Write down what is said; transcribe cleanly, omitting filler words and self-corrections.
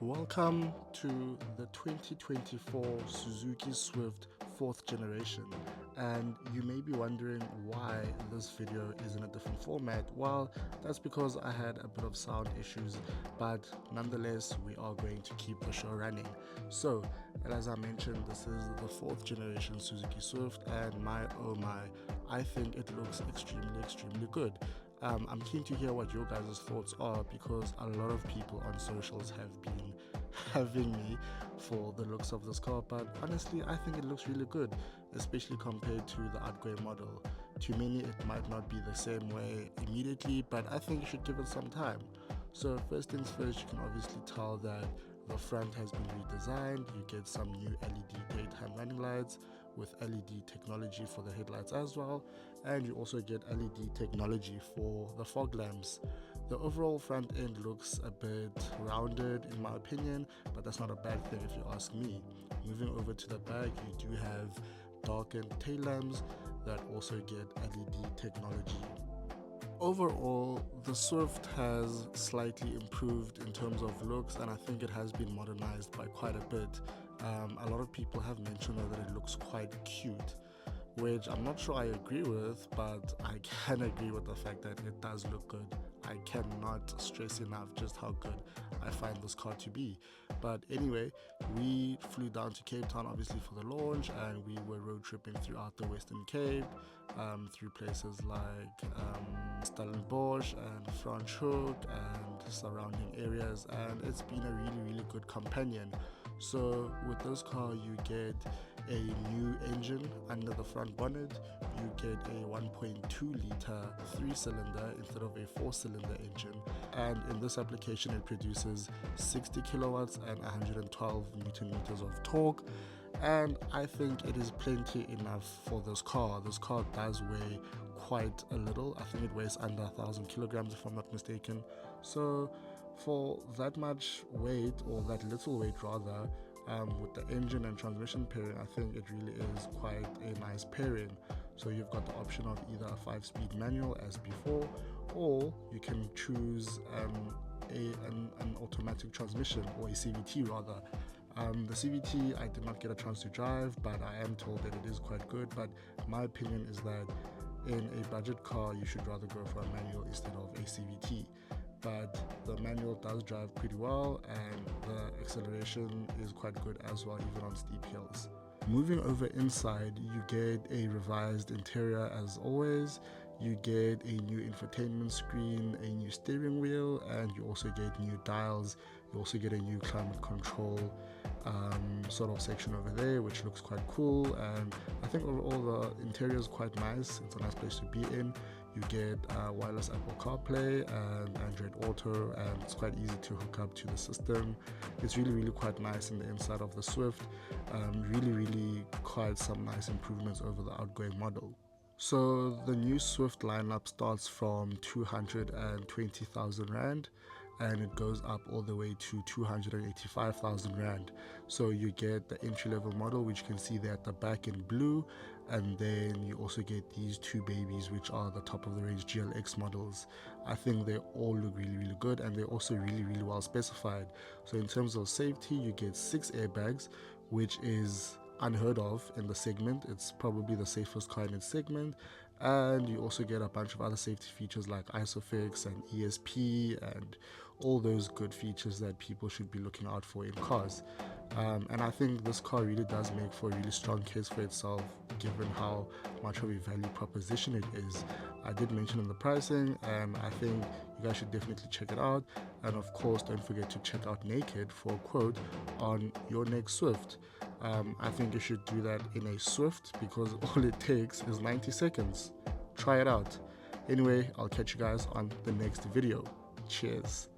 Welcome to the 2024 Suzuki Swift 4th generation, and you may be wondering why this video is in a different format. Well, that's because I had a bit of sound issues, but nonetheless we are going to keep the show running. So, as I mentioned, this is the 4th generation Suzuki Swift, and my oh my, I think it looks extremely good. I'm keen to hear what your guys' thoughts are, because a lot of people on socials have been having me for the looks of this car, but honestly I think it looks really good, especially compared to the outgoing model. To many it might not be the same way immediately, but I think you should give it some time. So first things first, you can obviously tell that the front has been redesigned. You get some new LED daytime running lights with LED technology for the headlights as well, and you also get LED technology for the fog lamps. The overall front end looks a bit rounded in my opinion, but that's not a bad thing if you ask me. Moving over to the back, you do have darkened tail lamps that also get LED technology. Overall, the Swift has slightly improved in terms of looks, and I think it has been modernized by quite a bit. A lot of people have mentioned that it looks quite cute, which I'm not sure I agree with, but I can agree with the fact that it does look good. I cannot stress enough just how good I find this car to be. But anyway, we flew down to Cape Town obviously for the launch, and we were road tripping throughout the Western Cape, through places like Stellenbosch and Franschhoek and surrounding areas, and it's been a really good companion. So with this car you get a new engine under the front bonnet. You get a 1.2 litre 3-cylinder instead of a 4-cylinder engine, and in this application it produces 60 kilowatts and 112 newton meters of torque, and I think it is plenty enough for this car. This car does weigh quite a little. I think it weighs under 1,000 kilograms if I'm not mistaken. So for that much weight, or that little weight rather, with the engine and transmission pairing, I think it really is quite a nice pairing. So you've got the option of either a 5-speed manual as before, or you can choose an automatic transmission, or a CVT rather. The CVT I did not get a chance to drive, but I am told that it is quite good. But my opinion is that in a budget car you should rather go for a manual instead of a CVT. But the manual does drive pretty well, and the acceleration is quite good as well, even on steep hills. Moving over inside, you get a revised interior as always. You get a new infotainment screen, a new steering wheel, and you also get new dials. You also get a new climate control sort of section over there, which looks quite cool. And I think overall the interior is quite nice. It's a nice place to be in. You get wireless Apple CarPlay and Android Auto, and it's quite easy to hook up to the system. It's really quite nice in the inside of the Swift. Really quite some nice improvements over the outgoing model. So the new Swift lineup starts from 220,000 Rand, and it goes up all the way to 285,000 Rand. So you get the entry-level model, which you can see there at the back in blue, and then you also get these two babies, which are the top of the range GLX models. I think they all look really good, and they're also really well specified. So in terms of safety, you get 6 airbags, which is unheard of in the segment. It's probably the safest car in its segment, and you also get a bunch of other safety features like ISOFIX and ESP and all those good features that people should be looking out for in cars. And I think this car really does make for a really strong case for itself, given how much of a value proposition it is. I did mention in the pricing, and I think you guys should definitely check it out. And of course, don't forget to check out Naked for a quote on your next Swift. I think you should do that in a Swift, because all it takes is 90 seconds. Try it out. Anyway, I'll catch you guys on the next video. Cheers.